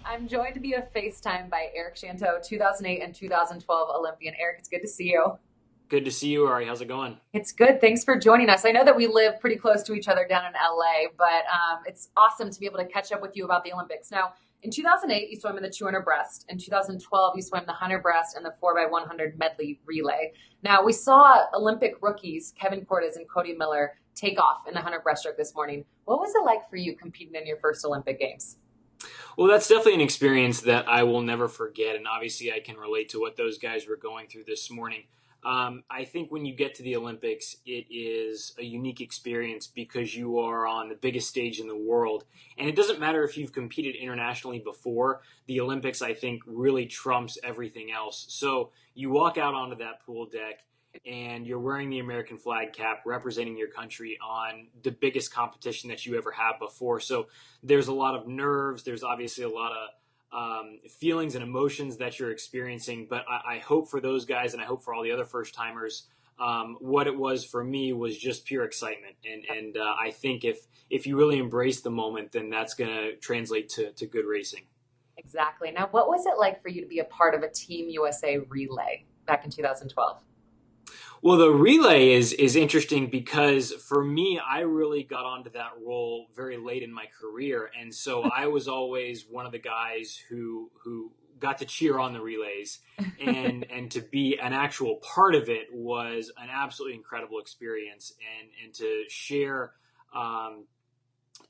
I'm joined via FaceTime by Eric Shanteau, 2008 and 2012 Olympian. Eric, it's good to see you. Good to see you, Ari. How's it going? It's good. Thanks for joining us. I know that we live pretty close to each other down in LA, but it's awesome to be able to catch up with you about the Olympics. Now, in 2008, you swam in the 200 breast. In 2012, you swam the 100 breast and the 4x100 medley relay. Now, we saw Olympic rookies Kevin Cordes and Cody Miller take off in the 100 breaststroke this morning. What was it like for you competing in your first Olympic Games? Well, that's definitely an experience that I will never forget, and obviously I can relate to what those guys were going through this morning. I think when you get to the Olympics, it is a unique experience because you are on the biggest stage in the world. And it doesn't matter if you've competed internationally before. The Olympics, I think, really trumps everything else. So you walk out onto that pool deck and you're wearing the American flag cap, representing your country on the biggest competition that you ever had before. So there's a lot of nerves. There's obviously a lot of feelings and emotions that you're experiencing. But I hope for those guys, and I hope for all the other first timers, what it was for me was just pure excitement. And I think if you really embrace the moment, then that's going to translate to good racing. Exactly. Now, what was it like for you to be a part of a Team USA relay back in 2012? Well, the relay is interesting because for me, I really got onto that role very late in my career. And so I was always one of the guys who got to cheer on the relays, and to be an actual part of it was an absolutely incredible experience, and to share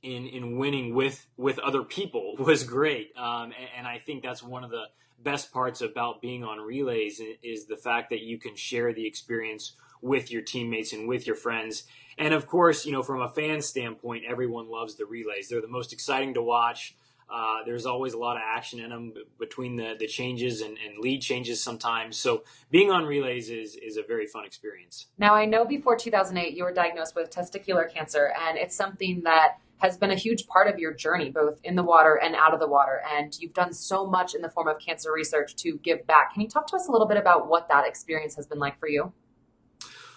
in winning with other people was great. And I think that's one of the best parts about being on relays is the fact that you can share the experience with your teammates and with your friends. And of course, from a fan standpoint, everyone loves the relays. They're the most exciting to watch. There's always a lot of action in them between the changes and lead changes sometimes. So being on relays is a very fun experience. Now, I know before 2008, you were diagnosed with testicular cancer, and it's something that has been a huge part of your journey, both in the water and out of the water. And you've done so much in the form of cancer research to give back. Can you talk to us a little bit about what that experience has been like for you?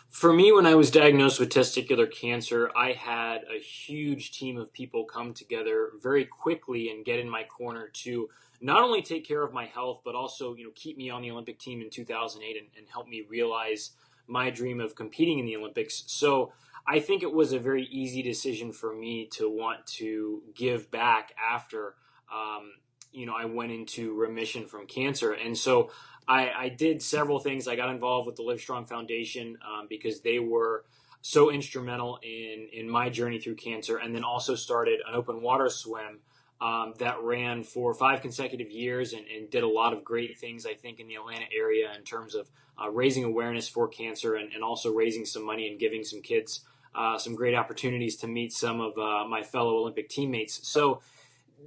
For me, when I was diagnosed with testicular cancer, I had a huge team of people come together very quickly and get in my corner to not only take care of my health, but also, keep me on the Olympic team in 2008 and help me realize my dream of competing in the Olympics. So I think it was a very easy decision for me to want to give back after, I went into remission from cancer. And so I did several things. I got involved with the Livestrong Foundation because they were so instrumental in my journey through cancer, and then also started an open water swim that ran for 5 consecutive years and did a lot of great things, I think, in the Atlanta area in terms of raising awareness for cancer and also raising some money and giving some kids some great opportunities to meet some of my fellow Olympic teammates. So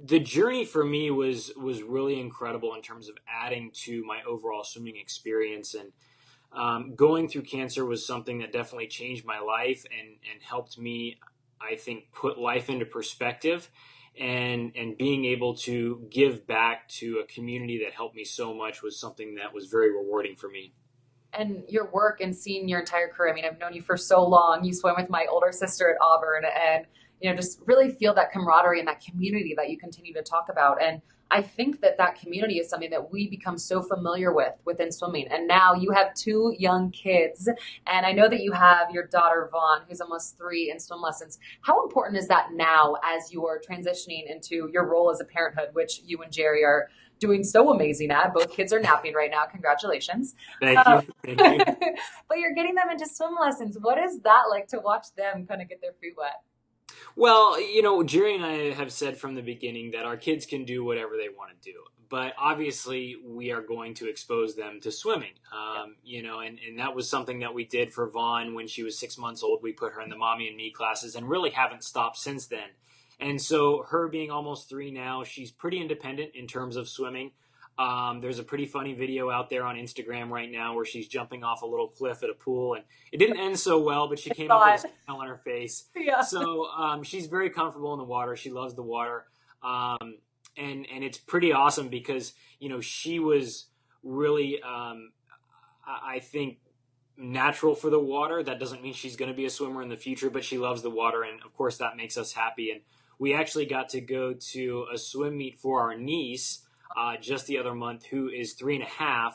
the journey for me was really incredible in terms of adding to my overall swimming experience. And going through cancer was something that definitely changed my life and helped me, I think, put life into perspective. And being able to give back to a community that helped me so much was something that was very rewarding for me. And your work and seeing your entire career. I mean, I've known you for so long. You swam with my older sister at Auburn, and just really feel that camaraderie and that community that you continue to talk about. And I think that community is something that we become so familiar with within swimming. And now you have 2 young kids, and I know that you have your daughter Vaughn, who's almost 3, in swim lessons. How important is that now as you are transitioning into your role as a parenthood, which you and Jerry are doing so amazing at? Both kids are napping right now. Congratulations. Thank you. Thank you. But you're getting them into swim lessons. What is that like to watch them kind of get their feet wet? Well, Jerry and I have said from the beginning that our kids can do whatever they want to do. But obviously, we are going to expose them to swimming, and that was something that we did for Vaughn when she was 6 months old. We put her in the Mommy and Me classes and really haven't stopped since then. And so her being almost 3 now, she's pretty independent in terms of swimming. There's a pretty funny video out there on Instagram right now where she's jumping off a little cliff at a pool, and it didn't end so well, but she came up with a smile on her face. Yeah. So she's very comfortable in the water. She loves the water. And it's pretty awesome because, she was really, I think, natural for the water. That doesn't mean she's going to be a swimmer in the future, but she loves the water. And of course that makes us happy. And we actually got to go to a swim meet for our niece just the other month who is 3.5.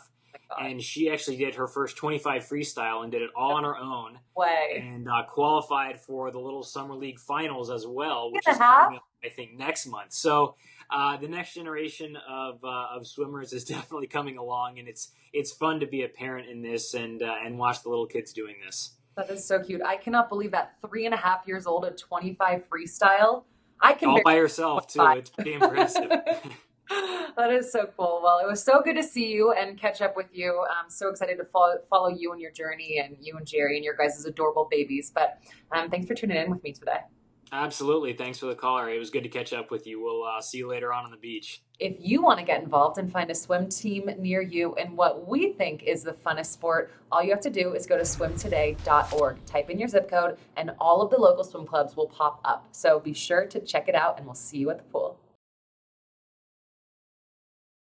God. And she actually did her first 25 freestyle and did it all on her own. Way. And qualified for the little summer league finals as well, which 3.5? is coming up, I think, next month. So the next generation of swimmers is definitely coming along, and it's fun to be a parent in this and watch the little kids doing this. That is so cute. I cannot believe that 3.5 years old at 25 freestyle. I can all by herself too. It's pretty impressive. That is so cool. Well, it was so good to see you and catch up with you. I'm so excited to follow you and your journey, and you and Jerry and your guys' adorable babies. But thanks for tuning in with me today. Absolutely. Thanks for the call, Ari. It was good to catch up with you. We'll see you later on the beach. If you want to get involved and find a swim team near you in what we think is the funnest sport, all you have to do is go to swimtoday.org, type in your zip code, and all of the local swim clubs will pop up. So be sure to check it out, and we'll see you at the pool.